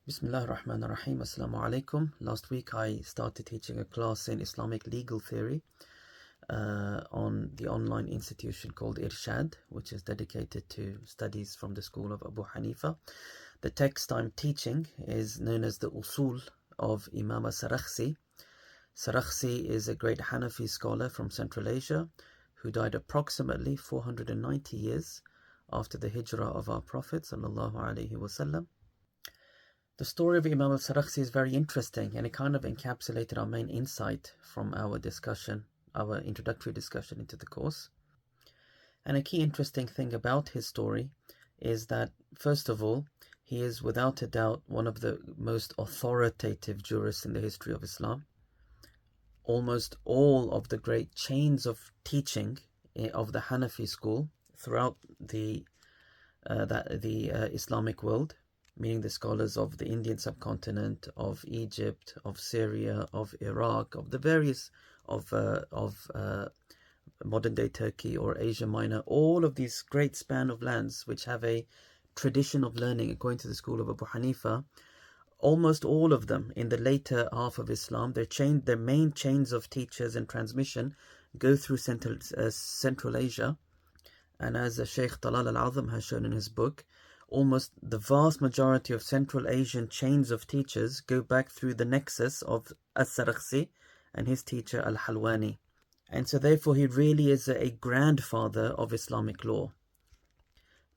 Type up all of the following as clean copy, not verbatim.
Bismillah ar-Rahman ar-Rahim. Assalamu alaikum. Last week I started teaching a class in Islamic legal theory on the online institution called Irshad, which is dedicated to studies from the school of Abu Hanifa. The text I'm teaching is known as the Usul of Imam Sarakhsi. Sarakhsi is a great Hanafi scholar from Central Asia who died approximately 490 years after the hijrah of our Prophet sallallahu alaihi wasallam. The story of Imam al-Sarakhsi is very interesting, and it kind of encapsulated our main insight from our discussion, our introductory discussion into the course. And a key interesting thing about his story is that, first of all, he is without a doubt one of the most authoritative jurists in the history of Islam. Almost all of the great chains of teaching of the Hanafi school throughout the Islamic world, meaning the scholars of the Indian subcontinent, of Egypt, of Syria, of Iraq, of the various of modern-day Turkey or Asia Minor, all of these great span of lands which have a tradition of learning according to the school of Abu Hanifa, almost all of them in the later half of Islam, their main chains of teachers and transmission go through Central Asia. And as Sheikh Talal al-Azam has shown in his book, almost the vast majority of Central Asian chains of teachers go back through the nexus of As-Sarakhsi and his teacher Al-Halwani. And so therefore he really is a grandfather of Islamic law.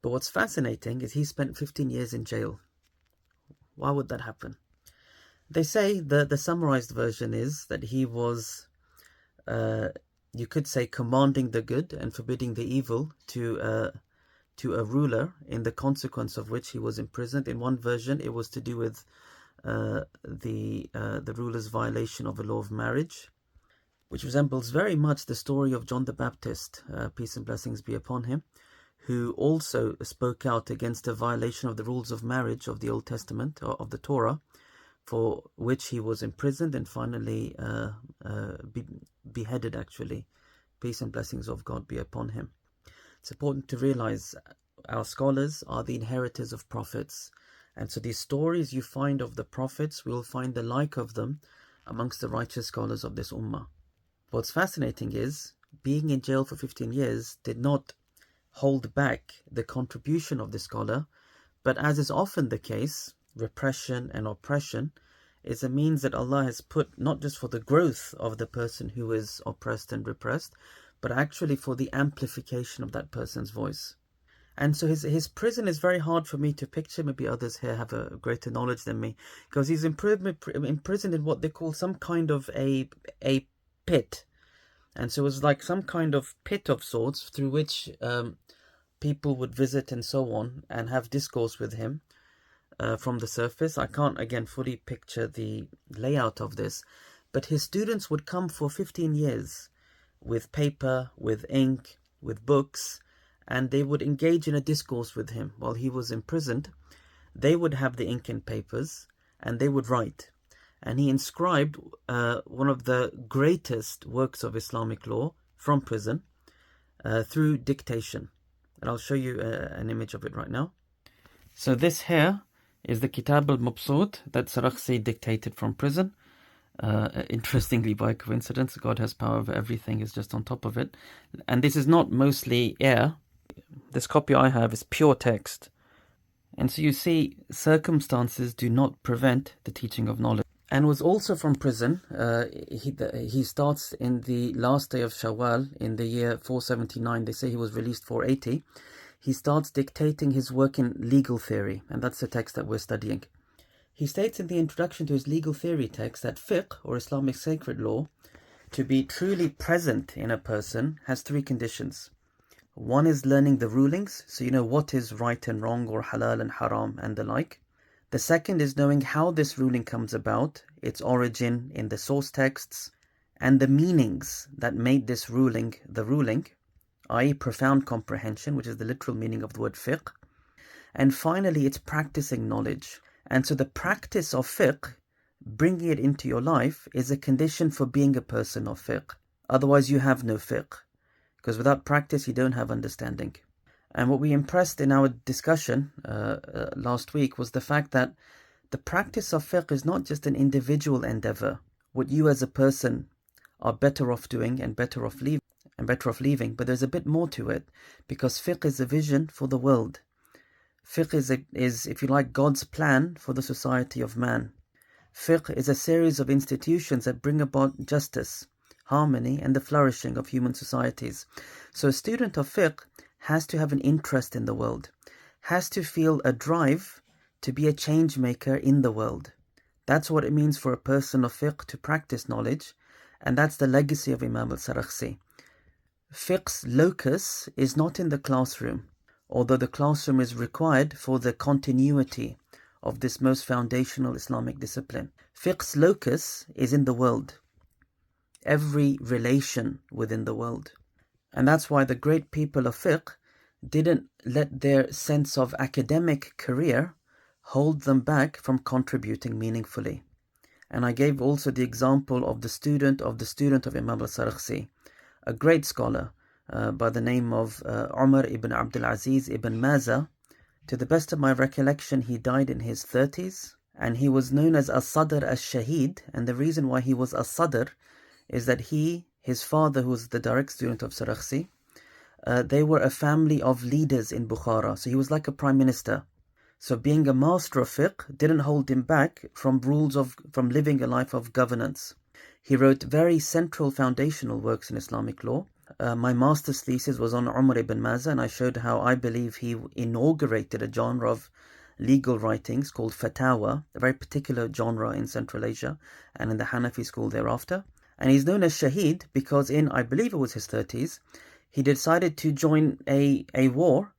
But what's fascinating is he spent 15 years in jail. Why would that happen? They say the summarized version is that he was, you could say, commanding the good and forbidding the evil to a ruler, in the consequence of which he was imprisoned. In one version, it was to do with the ruler's violation of a law of marriage, which resembles very much the story of John the Baptist, peace and blessings be upon him, who also spoke out against a violation of the rules of marriage of the Old Testament, or of the Torah, for which he was imprisoned and finally beheaded, actually. Peace and blessings of God be upon him. It's important to realize our scholars are the inheritors of prophets. And so these stories you find of the prophets, we will find the like of them amongst the righteous scholars of this ummah. What's fascinating is, being in jail for 15 years did not hold back the contribution of the scholar, but as is often the case, repression and oppression is a means that Allah has put not just for the growth of the person who is oppressed and repressed, but actually for the amplification of that person's voice. And so his prison is very hard for me to picture. Maybe others here have a greater knowledge than me, because he's imprisoned in what they call some kind of a pit. And so it was like some kind of pit of sorts through which people would visit and so on and have discourse with him from the surface. I can't, again, fully picture the layout of this, but his students would come for 15 years with paper, with ink, with books, and they would engage in a discourse with him while he was imprisoned. They would have the ink and papers, and they would write. And he inscribed one of the greatest works of Islamic law from prison through dictation. And I'll show you an image of it right now. So this here is the Kitab al-Mabsut that Sarakhsi dictated from prison. Interestingly, by coincidence, God has power over everything, is just on top of it. And this is not mostly air. This copy I have is pure text. And so you see, circumstances do not prevent the teaching of knowledge. And was also from prison. He starts in the last day of Shawwal in the year 479. They say he was released 480. He starts dictating his work in legal theory, and that's the text that we're studying. He states in the introduction to his legal theory text that fiqh, or Islamic sacred law, to be truly present in a person has three conditions. One is learning the rulings, so you know what is right and wrong, or halal and haram and the like. The second is knowing how this ruling comes about, its origin in the source texts, and the meanings that made this ruling the ruling, i.e. profound comprehension, which is the literal meaning of the word fiqh. And finally, it's practicing knowledge. And so the practice of fiqh, bringing it into your life, is a condition for being a person of fiqh. Otherwise you have no fiqh, because without practice you don't have understanding. And what we impressed in our discussion last week was the fact that The practice of fiqh is not just an individual endeavor, what you as a person are better off doing and better off leaving, but there's a bit more to it, because fiqh is a vision for the world. Fiqh is, if you like, God's plan for the society of man. Fiqh is a series of institutions that bring about justice, harmony, and the flourishing of human societies. So a student of fiqh has to have an interest in the world, has to feel a drive to be a change maker in the world. That's what it means for a person of fiqh to practice knowledge, and that's the legacy of Imam al-Sarakhsi. Fiqh's locus is not in the classroom, although the classroom is required for the continuity of this most foundational Islamic discipline. Fiqh's locus is in the world, every relation within the world. And that's why the great people of fiqh didn't let their sense of academic career hold them back from contributing meaningfully. And I gave also the example of the student of Imam al-Sarakhsi, a great scholar by the name of Umar ibn Abdul Aziz ibn Maza. To the best of my recollection, he died in his 30s, and he was known as As-Sadr As-Shaheed. And the reason why he was As-Sadr is that his father, who was the direct student of Sarakhsi, they were a family of leaders in Bukhara, so he was like a prime minister. So being a master of fiqh didn't hold him back from living a life of governance. He wrote very central foundational works in Islamic law. My master's thesis was on Umar ibn Maza, and I showed how I believe he inaugurated a genre of legal writings called Fatawa, a very particular genre in Central Asia and in the Hanafi school thereafter. And he's known as Shaheed because in, I believe it was his 30s, he decided to join a war.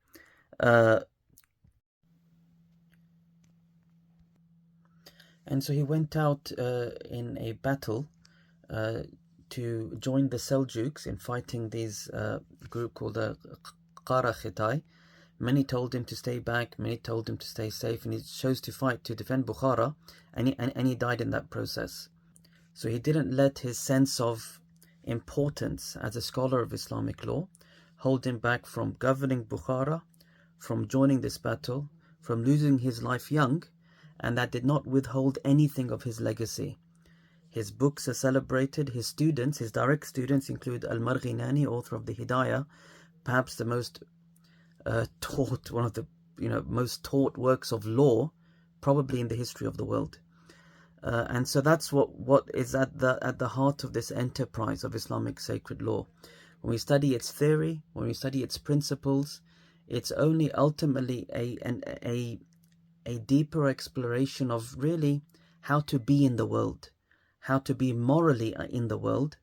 And so he went out in a battle to join the Seljuks in fighting these group called the Qara Khitai. Many told him to stay back, many told him to stay safe, and he chose to fight to defend Bukhara, and he died in that process. So he didn't let his sense of importance as a scholar of Islamic law hold him back from governing Bukhara, from joining this battle, from losing his life young, and that did not withhold anything of his legacy. His books are celebrated. His students, his direct students, include Al-Marghinani, author of the Hidayah, perhaps the most taught, one of the most taught works of law, probably in the history of the world. And so that's what is at the heart of this enterprise of Islamic sacred law. When we study its theory, when we study its principles, it's only ultimately a deeper exploration of really how to be in the world, how to be morally in the world,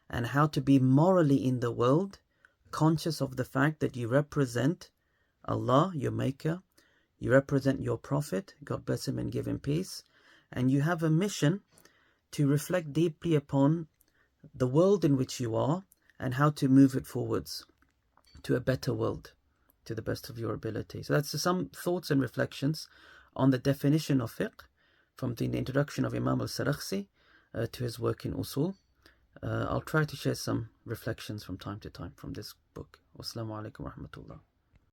and how to be morally in the world conscious of the fact that you represent Allah, your Maker, you represent your Prophet, God bless him and give him peace, and you have a mission to reflect deeply upon the world in which you are and how to move it forwards to a better world, to the best of your ability. So that's some thoughts and reflections on the definition of fiqh from the introduction of Imam al-Sarakhsi to his work in Usul. I'll try to share some reflections from time to time from this book. Wassalamu alaikum wa rahmatullah.